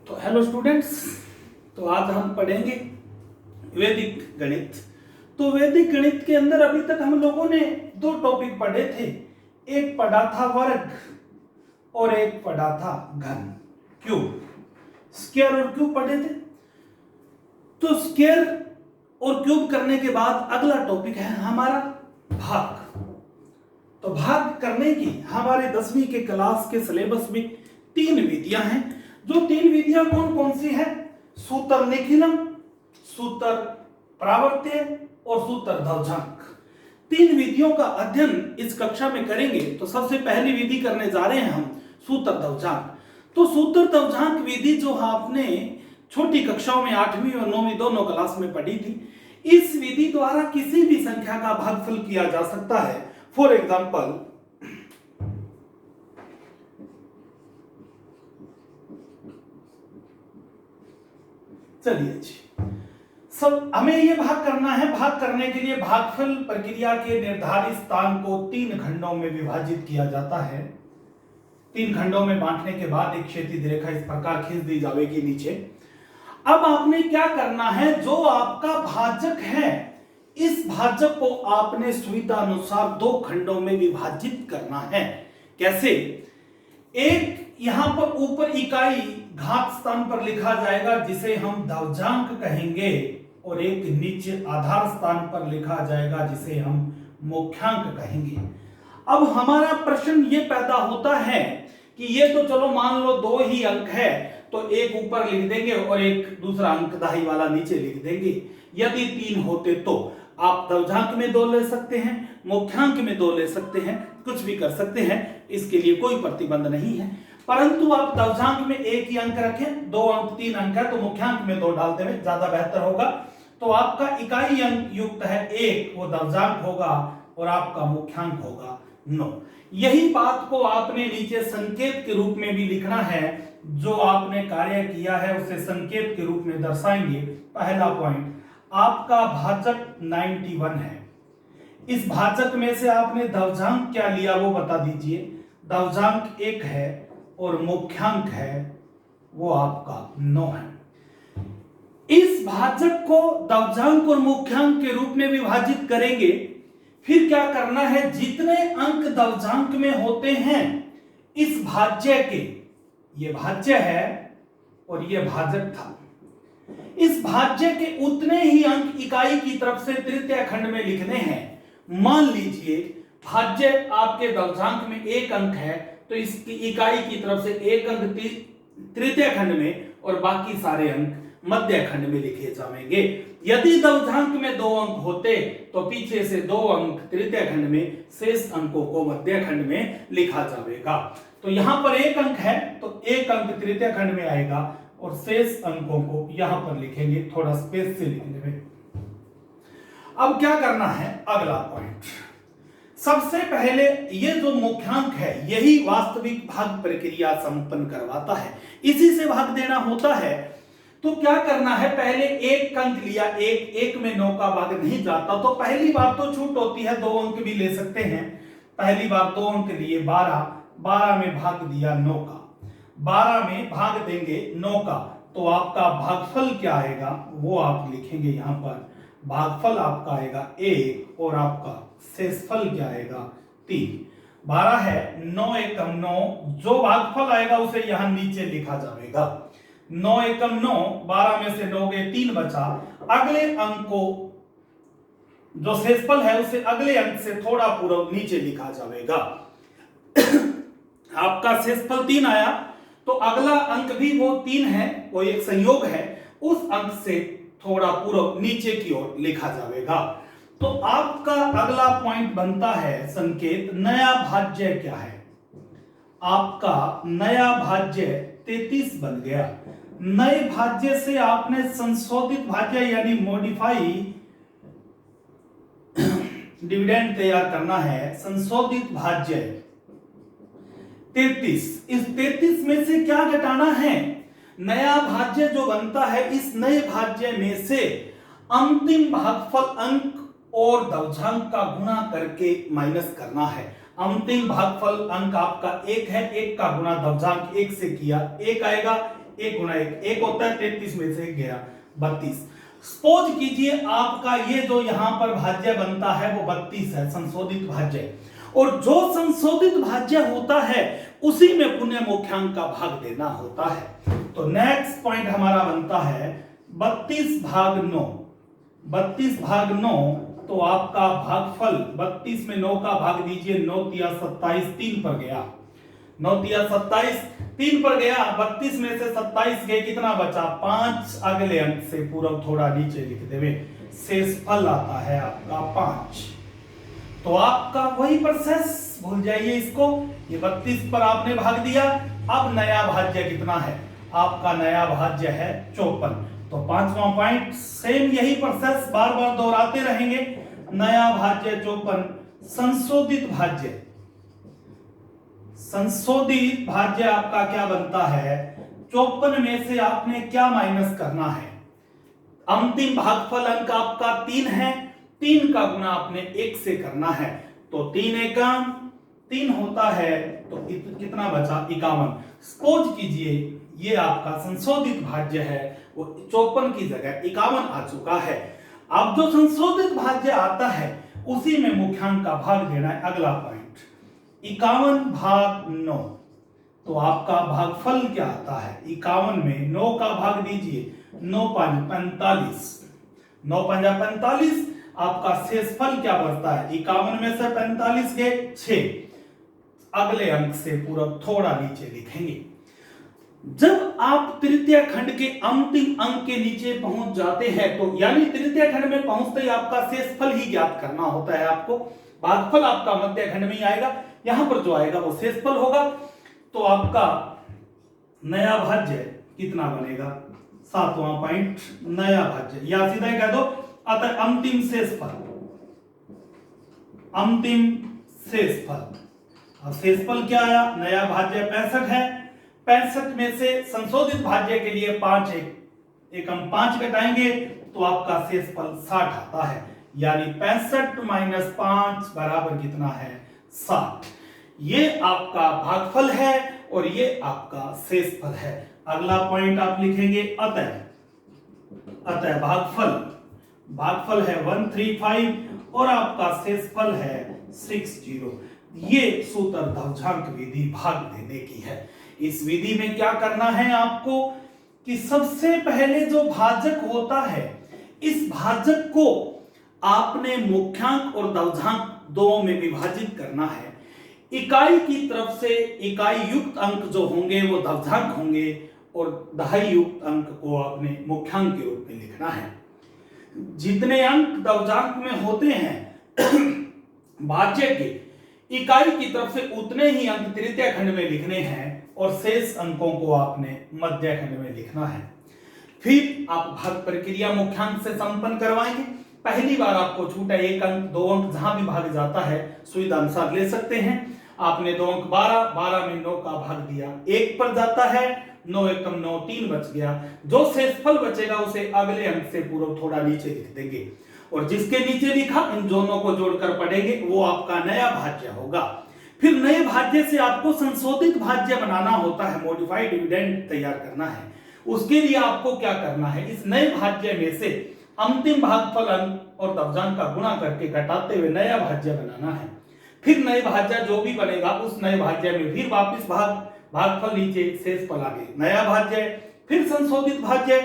तो hello students, तो आज हम पढ़ेंगे वैदिक गणित। तो वैदिक गणित के अंदर अभी तक हम लोगों ने दो टॉपिक पढ़े थे। एक पढ़ा था वर्ग और एक पढ़ा था घन, क्यूब। स्क्वायर और क्यूब पढ़े थे। तो स्क्वायर और क्यूब करने के बाद अगला टॉपिक है हमारा भाग। तो भाग करने की हमारे 10वीं के क्लास के सिलेबस में 3 विधियां हैं। जो 3 विधियां कौन कौन सी है? सूत्र निखिलम, सूत्र प्रावर्त्य और सूत्र ध्रुवजांक। 3 विधियों का अध्ययन इस कक्षा में करेंगे। तो सबसे पहली विधि करने जा रहे हैं हम सूत्र ध्रुवजांक। तो सूत्र ध्रुवजांक विधि जो आपने छोटी कक्षाओं में 8वीं और 9वीं दोनों क्लास में पढ़ी थी, इस विधि द्वारा किसी भी संख्या का भागफल किया जा सकता है। फॉर एग्जाम्पल, चलिए जी, सब हमें यह भाग करना है। भाग करने के लिए भागफल प्रक्रिया के निर्धारित स्थान को 3 खंडों में विभाजित किया जाता है। 3 खंडों में बांटने के बाद एक क्षैतिज रेखा इस प्रकार खींच दी जाएगी नीचे। अब आपने क्या करना है, जो आपका भाजक है, इस भाजक को आपने सुविधा अनुसार 2 खंडों में विभाजित करना है। कैसे? एक यहां पर ऊपर इकाई घात स्थान पर लिखा जाएगा जिसे हम ध्रुवजांक कहेंगे, और एक नीचे आधार स्थान पर लिखा जाएगा जिसे हम मुख्यांक कहेंगे। अब हमारा प्रश्न ये पैदा होता है कि ये तो चलो मान लो 2 ही अंक है, तो एक ऊपर लिख देंगे और एक दूसरा अंक दाई वाला नीचे लिख देंगे। यदि 3 होते तो आप ध्रुवजांक में 2 ले सकते हैं, मुख्यांक में 2 ले सकते हैं, कुछ भी कर सकते हैं, इसके लिए कोई प्रतिबंध नहीं है। परंतु आप ध्रुवजांक में 1 ही अंक रखें। 2 अंक 3 अंक है तो मुख्यांक में 2 डालते हुए ज्यादा बेहतर होगा। तो आपका इकाई अंक युक्त है 1, वो ध्रुवजांक होगा, और आपका मुख्यांक होगा 9। यही बात को आपने नीचे संकेत के रूप में भी लिखना है। जो आपने कार्य किया है उसे संकेत के रूप में दर्शाएंगे। पहला पॉइंट, आपका भाजक 91 है। इस भाजक में से आपने ध्रुवजांक क्या लिया वो बता दीजिए। ध्रुवजांक 1 है और मुख्यांक है वो आपका 9 है। इस भाजक को ध्रुवजांक और मुख्यांक के रूप में विभाजित करेंगे। फिर क्या करना है, जितने अंक ध्रुवजांक में होते हैं इस भाज्य के, ये भाज्य है और ये भाजक था, इस भाज्य के उतने ही अंक इकाई की तरफ से तृतीय खंड में लिखने हैं। मान लीजिए भाज्य आपके ध्रुवजांक में 1 अंक है, तो इसकी इकाई की तरफ से 1 अंक तृतीय खंड में और बाकी सारे अंक मध्य खंड में लिखे जाएंगे। यदि ध्रुवजांक में 2 अंक होते तो पीछे से 2 अंक तृतीय खंड में, शेष अंकों को मध्य खंड में लिखा जाएगा। तो यहां पर 1 अंक है तो 1 अंक तृतीय खंड में आएगा और शेष अंकों को यहां पर लिखेंगे, थोड़ा स्पेस से लिखने में। अब क्या करना है, अगला पॉइंट। सबसे पहले ये जो मुख्यांक है यही वास्तविक भाग प्रक्रिया संपन्न करवाता है, इसी से भाग देना होता है। तो क्या करना है, पहले 1 अंक लिया, 1 में 9 का भाग नहीं जाता, तो पहली बार तो छूट होती है, 2 अंक भी ले सकते हैं। पहली बार 2 अंक लिए, 12 में भाग दिया 9 का, 12 में भाग देंगे 9 का, तो आपका भागफल क्या आएगा वो आप लिखेंगे यहां पर। भागफल आपका आएगा 1 और आपका शेषफल क्या आएगा 3। 12 है, 9 एकम 9, जो भागफल आएगा उसे यहां नीचे लिखा जाएगा। 9 एकम 9, 12 में से 9 गए, 3 बचा। अगले अंक को, जो शेषफल है उसे अगले अंक से थोड़ा पूर्व नीचे लिखा जाएगा। आपका शेषफल 3 आया, तो अगला अंक भी वो 3 है, वो एक संयोग है, उस अंक से थोड़ा पूर्व नीचे की ओर लिखा जाएगा। तो आपका अगला पॉइंट बनता है संकेत, नया भाज्य क्या है। आपका नया भाज्य 33 बन गया। नए भाज्य से आपने संशोधित भाज्य यानी मॉडिफाई डिविडेंड तैयार करना है। संशोधित भाज्य 33, इस 33 में से क्या घटाना है, नया भाज्य जो बनता है इस नए भाज्य में से अंतिम भागफल अंक और ध्रुवजांक का गुणा करके माइनस करना है। अंतिम भागफल अंक आपका 1 है, 1 का गुणा ध्रुवजांक 1 से किया 1 आएगा, 1 गुना 1 होता है 33 में से 1 गया 32। सपोज कीजिए आपका ये जो यहां पर भाज्य बनता है वो 32 है, संशोधित भाज्य, और जो संशोधित भाज्य होता है उसी में पुण्य मुख्यांक का भाग देना होता है। तो नेक्स्ट पॉइंट हमारा बनता है 32 भाग 9। 32 भाग 9, तो आपका भागफल 32 में 9 का भाग दीजिए, 9 तिया 27, 3 पर गया, 9 तिया 27, 3 पर गया, 32 में से 27 गए, कितना बचा 5, अगले अंक से पूर्व थोड़ा नीचे लिख देवे, शेषफल आता है आपका 5। तो आपका वही प्रोसेस, भूल जाइए इसको, ये 32 पर आपने भाग दिया। अब नया भाज्य कितना है, आपका नया भाज्य है 54। तो 5वां पॉइंट, सेम यही प्रोसेस बार बार दोहराते रहेंगे। नया भाज्य 54, संशोधित भाज्य, संशोधित भाज्य आपका क्या बनता है, 54 में से आपने क्या माइनस करना है, अंतिम भागफल अंक आपका 3 है, 3 का गुणा आपने 1 से करना है, तो 3 एकम 3 होता है, तो कितना बचा 51। सपोज कीजिए ये आपका संशोधित भाज्य है, वो 54 की जगह 51 आ चुका है। अब जो संशोधित भाज्य आता है उसी में मुख्यांक का भाग देना है। अगला पॉइंट 51 भाग 9, तो आपका भागफल क्या आता है, 51 में 9 का भाग दीजिए, 9 5 45, 9 5 45, आपका शेषफल क्या बचता है, 51 में से 45 गए 6, अगले अंक से पूरब थोड़ा नीचे लिखेंगे। जब आप तृतीय खंड के अंतिम अंक के नीचे पहुंच जाते हैं, तो यानी तृतीय खंड में पहुंचते ही आपका शेषफल ही ज्ञात करना होता है आपको, भागफल आपका मध्य खंड में ही आएगा, यहां पर जो आएगा वो शेषफल होगा। तो आपका नया भाज्य कितना बनेगा, 7वां पॉइंट, नया भाज्य, या सीधा कह दो अतः अंतिम शेषफल, अंतिम शेषफल। अब शेषफल क्या आया, नया भाज्य 65 है, 65 में से संशोधित भाज्य के लिए 5 एकम 5 घटाएंगे, तो आपका शेषफल 60 आता है, यानी 65 माइनस 5 बराबर कितना है 60। ये आपका भागफल है और ये आपका शेषफल है। अगला पॉइंट आप लिखेंगे अतः, अतः भागफल, भागफल है 135 और आपका शेषफल है 60। ये सूत्र दवझांक विधि भाग देने की है। इस विधि में क्या करना है आपको कि सबसे पहले जो भाजक होता है, इस भाजक को आपने मुख्यांक और दवझांक दोनों में विभाजित करना है। इकाई की तरफ से इकाई युक्त अंक जो होंगे वो दवझांक होंगे और दहाई युक्त अंक को आपने मुख्यांक के रूप में लिखना है। जितने अंक दवझांक में होते हैं भाज्य के, इकाई की तरफ से उतने ही अंक तृतीय खंड में लिखने हैं और शेष अंकों को आपने मध्य खंड में लिखना है। फिर आप भाग प्रक्रिया मुख्यांक से संपन्न करवाएंगे। पहली बार आपको छूटा 1 अंक 2 अंक, जहां भी भाग जाता है सुविधा अनुसार ले सकते हैं। आपने 2 अंक 12, 12 में 9 का भाग दिया, 1 पर जाता है, 9 एकम 9, 3 बच गया। जो शेषफल बचेगा उसे अगले अंक से पूर्व थोड़ा नीचे लिख देंगे और जिसके नीचे लिखा इन दोनों को जोड़कर पढ़ेंगे, वो आपका नया भाज्य होगा। फिर नए भाज्य से आपको संशोधित भाज्य बनाना होता है, मॉडिफाइड डिविडेंड तैयार करना है। उसके लिए आपको क्या करना है, इस नए भाज्य में से अंतिम भागफल अंक और दवझांक का गुणा करके घटाते हुए नया भाज्य बनाना है। फिर नए भाज्य जो भी बनेगा उस नए भाज्य में फिर वापस भागफल नीचे, शेषफल आगे, नया भाज्य, फिर संशोधित भाज्य,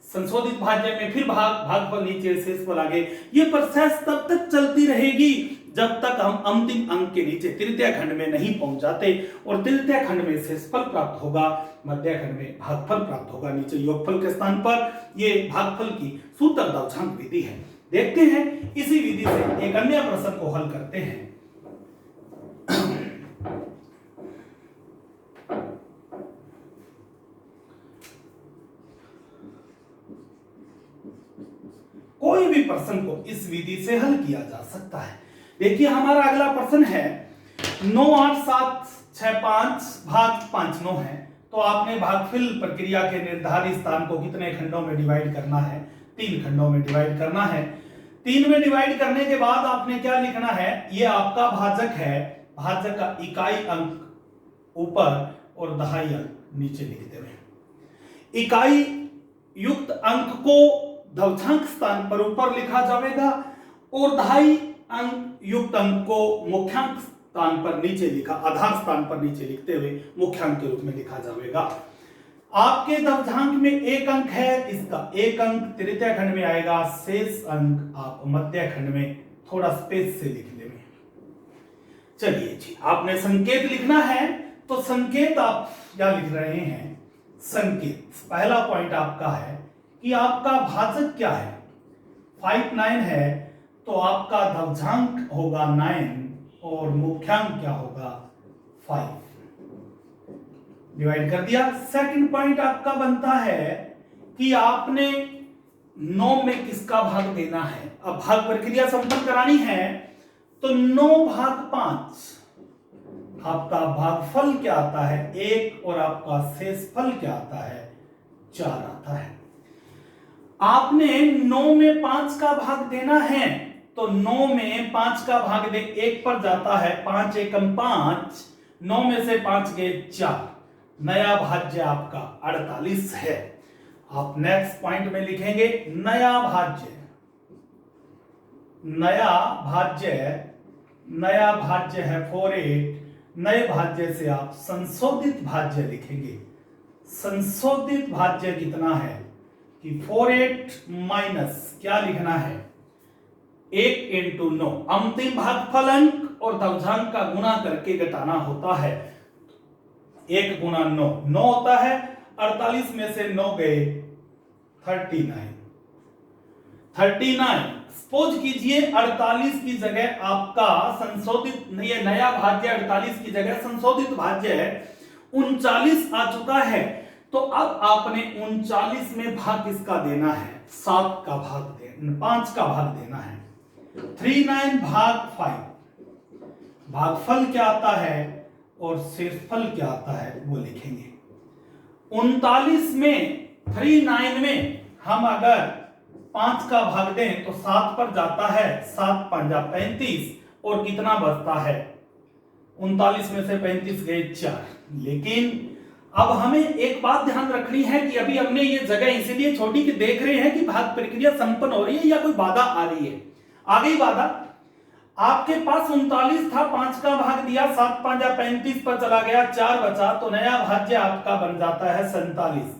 संशोधित भाज्य में फिर भागफल नीचे, शेषफल आगे। ये प्रोसेस तब तक चलती रहेगी जब तक हम अंतिम अंक के नीचे तृतीय खंड में नहीं पहुंच जाते, और तृतीय खंड में शेषफल प्राप्त होगा, मध्य खंड में भागफल प्राप्त होगा। नीचे योगफल के स्थान पर ये भागफल की सूत्र दवझांक विधि है। देखते हैं इसी विधि से एक अन्य प्रश्न को हल करते हैं। कोई भी प्रश्न को इस विधि से हल किया जा सकता है। देखिए हमारा अगला प्रश्न है 9 8 7 6 5 भाग 5 9 है। तो आपने भागफल प्रक्रिया के निर्धारित स्थान को कितने खंडों में डिवाइड करना है, 3 खंडों में डिवाइड करना है। 3 में डिवाइड करने के बाद आपने क्या लिखना है, ये आपका भाजक है, भाजक का इकाई अंक ऊपर और दहाई अंक नीचे लिखते हुए। इकाई युक्त अंक को दशमलव स्थान पर ऊपर लिखा जाएगा और दहाई अंक युक्त अंक को मुख्यांक स्थान पर नीचे लिखा, आधार स्थान पर नीचे लिखते हुए मुख्यांक के रूप में लिखा जाएगा। आपके दशमलव में एक अंक है, इसका एक अंक तृतीय खंड में आएगा, शेष अंक आप मध्य खंड में थोड़ा स्पेस से लिख लेंगे। चलिए जी, आपने संकेत लिखना है तो संकेत आप क्या लिख रहे हैं? संकेत पहला पॉइंट आपका है कि आपका भाजक क्या है? 5 9 है तो आपका दशमलव होगा 9 और मुख्यांक क्या होगा? 5। डिवाइड कर दिया। सेकंड पॉइंट आपका बनता है कि आपने 9 में किसका भाग देना है? अब भाग प्रक्रिया संपन्न करानी है तो 9 भाग 5 आपका भागफल क्या आता है? 1 और आपका शेषफल क्या आता है? 4 आता है। आपने 9 में 5 का भाग देना है तो 9 में 5 का भाग दे 1 पर जाता है, 5 एकम 5, 9 में से 5 गए 4, नया भाज्य आपका 48 है। आप नेक्स्ट पॉइंट में लिखेंगे नया भाज्य, नया भाज्य है 48, नए भाज्य से आप संशोधित भाज्य लिखेंगे। संशोधित भाज्य कितना है कि 48 माइनस क्या लिखना है? 1 इंटू 9, अंतिम भागफल अंक और दशमलव का गुणा करके घटाना होता है। 1 गुणा 9 9 होता है, 48 में से 9 गए 39। सपोज कीजिए 48 की जगह आपका संशोधित, ये नया भाज्य 48 की जगह संशोधित भाज्य है 39 आ चुका है, तो अब आपने 39 में भाग किसका देना है? 7 का भाग देना, 5 का भाग देना है। 39 भाग 5, भागफल क्या आता है और शेषफल क्या आता है वो लिखेंगे। 39 में 39 में हम अगर 5 का भाग दें तो 7 पर जाता है, 7 5 35 और कितना बचता है? 39 में से 35 गए 4। लेकिन अब हमें एक बात ध्यान रखनी है कि अभी हमने ये जगह इसीलिए छोड़ी कि देख रहे हैं कि भाग प्रक्रिया संपन्न हो रही है या कोई बाधा आ रही है। आ गई बाधा, आपके पास 39 था, 5 का भाग दिया, 7 5 35 पर चला गया, 4 बचा, तो नया भाज्य आपका बन जाता है 47।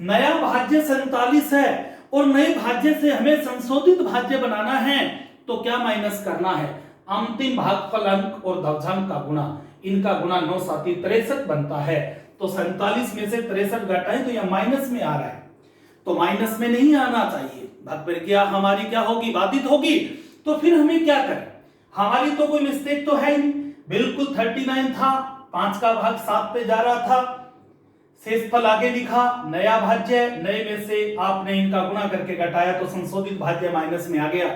नया भाज्य 47 है और नए भाज्य से हमें संशोधित भाज्य बनाना है तो क्या माइनस करना है? अंतिम भागफल अंक और दशमलव का गुणा, इनका गुणा 9 7 63 बनता है। तो 47 में से 63 घटाएं तो यह माइनस में आ रहा है, तो माइनस में नहीं आना चाहिए। भाग प्रक्रिया हमारी क्या होगी? बाधित होगी। तो फिर हमें क्या करें? हमारी तो कोई मिस्टेक तो है नहीं, बिल्कुल 39 था, 5 का भाग 7 पे जा रहा था, शेषफल आगे लिखा, नया भाज्य, नए में से आपने इनका गुणा करके घटाया तो संशोधित भाज्य माइनस में आ गया।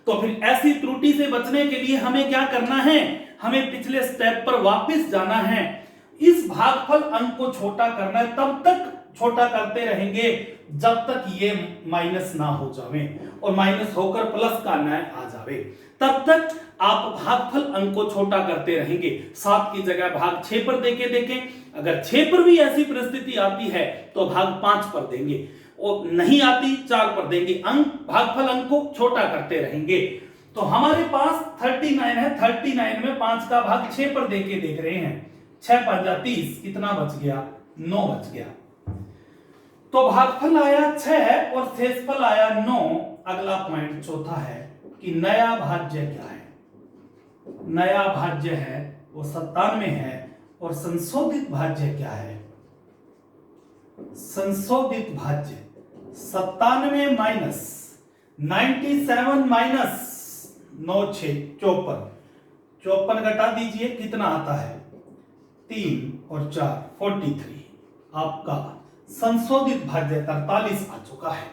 तो फिर ऐसी त्रुटि से बचने के लिए हमें क्या करना है? हमें पिछले स्टेप पर वापस जाना है, इस भागफल अंक को छोटा करना है, तब तक छोटा करते रहेंगे जब तक ये माइनस ना हो जावे और माइनस होकर प्लस का न आ जावे, तब तक आप भागफल अंक को छोटा करते रहेंगे। 7 की जगह भाग 6 पर देके देखें, अगर 6 पर भी ऐसी परिस्थिति आती है तो भाग 5 पर देंगे और नहीं आती 4 पर देंगे। अंक भागफल अंक को छोटा करते रहेंगे। तो हमारे पास 39 है, 39 में 5 का भाग 6 पर देके देख रहे हैं, 6 5 30, कितना बच गया? 9 बच गया। तो भागफल आया 6 और शेषफल आया 9। अगला पॉइंट चौथा है कि नया भाज्य क्या है? नया भाज्य है वो 97 है और संशोधित भाज्य क्या है? संशोधित भाज्य 97 माइनस 97 माइनस 9 6 54, 54 घटा दीजिए, कितना आता है? 3 और 4 43। आपका संशोधित भाज्य 43 आ चुका है।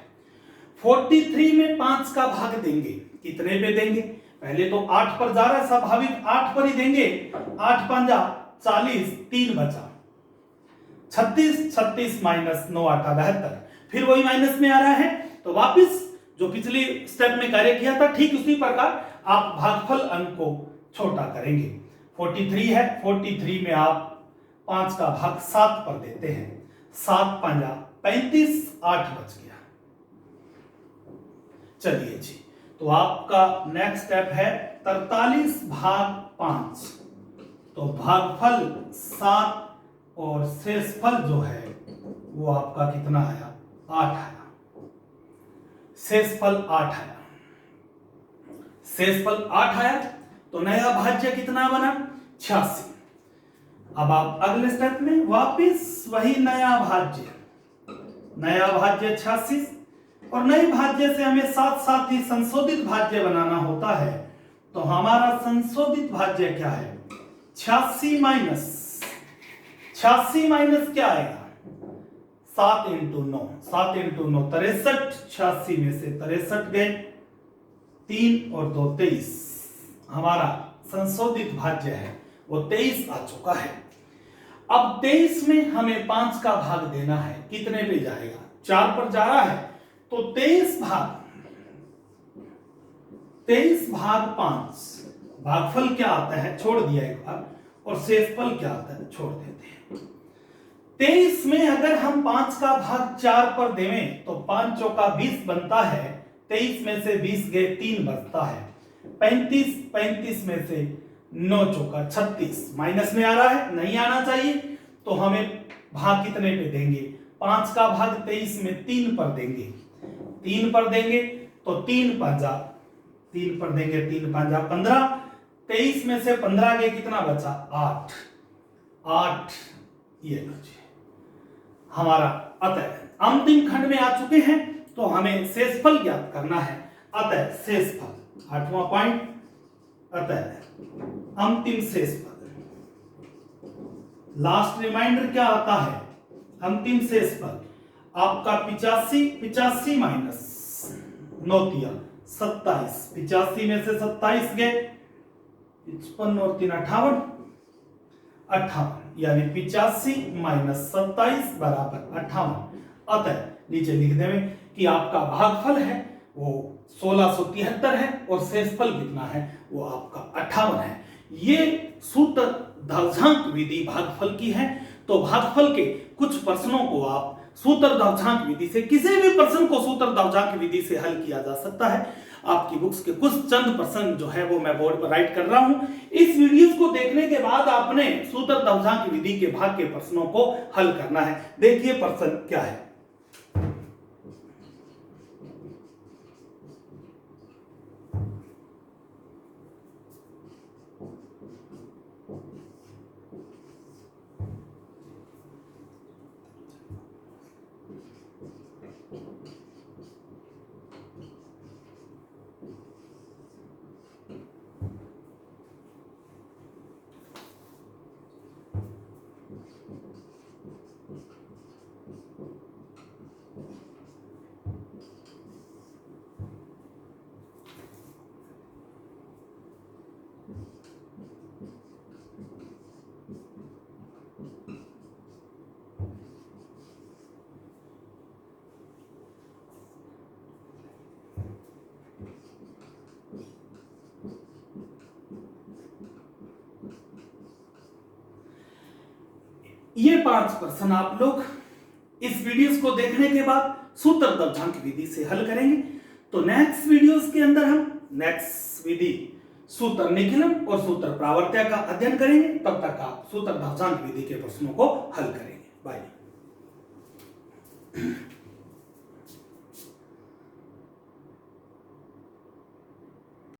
43 में 5 का भाग देंगे, कितने पे देंगे? पहले तो 8 पर जा रहा है, स्वाभाविक 8 पर ही देंगे। 8 5 40, 3 बचा, 36 36 माइनस 9 8 72, फिर वही माइनस में आ रहा है। तो वापस जो पिछली स्टेप में कार्य किया था ठीक उसी प्रकार आप भागफल अंक को छोटा करेंगे। 43 है, 43 में आप 5 का भाग 7 पर देते हैं, 7 5 35, 8 बच गया। चलिए जी, तो आपका नेक्स्ट स्टेप है 43 भाग 5। तो भागफल 7 और शेषफल जो है वो आपका कितना आया? 8 आया। शेषफल 8 आया। शेषफल 8 आया तो नया भाज्य कितना बना? 86। अब आप अगले स्टेप में वापस वही नया भाज्य 86, और नए भाज्य से हमें साथ साथ ही संशोधित भाज्य बनाना होता है। तो हमारा संशोधित भाज्य क्या है? 86 माइनस क्या आएगा? 7 इंटू 9, 7 इंटू 9 63। 86 में से 63 गए, 3 और 2 23। हमारा संशोधित भाज्य है वो 23 आ चुका है। अब 23 में हमें 5 का भाग देना है। कितने पे जाएगा? 4 पर जा रहा है। तो 23 भाग 5, भागफल क्या आता है छोड़ दिया एक बार, और शेषफल क्या आता है छोड़ देते हैं। 23 में अगर हम 5 का भाग 4 पर देवें तो 5 चौका 20 बनता है। 23 में से 20 गए, 3 बचता है। 35 में से 9 चौका 36, माइनस में आ रहा है, नहीं आना चाहिए। तो हमें भाग कितने पे देंगे? 5 का भाग 23 में 3 पर देंगे। 3 पर देंगे तो 3 पर देंगे, 3 5 15। 23 में से 15 गए, कितना बचा? 8। ये लो जी हमारा। अतः अंतिम खंड में आ चुके हैं तो हमें शेषफल ज्ञात करना है। अतः शेषफल 8वां पॉइंट, अतः अंतिम शेषफल। लास्ट रिमाइंडर क्या आता है? अंतिम शेषफल आपका 85 माइनस 9 तिया 27। 85 में से 27 गए, 55 और 3 58, यानी 85 माइनस 27 बराबर 58। अतः नीचे लिख देंगे कि आपका भागफल है वो 1673 है और शेषफल कितना है? वो आपका 58 है। ये सूत्र धावझांक विधि भागफल की है। तो भागफल के कुछ प्रश्नों को आप सूत्र धावझांक विधि से, किसी भी प्रश्न को सूत्र धावझांक विधि से हल किया जा सकता है। आपकी बुक्स के कुछ चंद प्रश्न जो है वो मैं बोर्ड पर राइट कर रहा हूं। इस वीडियोस को देखने के बाद आपने सूत्र धावझांक विधि के भाग के प्रश्नों को हल करना है। देखिए प्रश्न क्या है। ये 5 प्रश्न आप लोग इस वीडियोस को देखने के बाद सूत्र धावझांक विधि से हल करेंगे। तो नेक्स्ट वीडियोस के अंदर हम नेक्स्ट विधि सूत्र निखिलन और सूत्र प्रावर्त्य का अध्ययन करेंगे। तब तक आप सूत्र धावझांक विधि के प्रश्नों को हल करेंगे। बाय।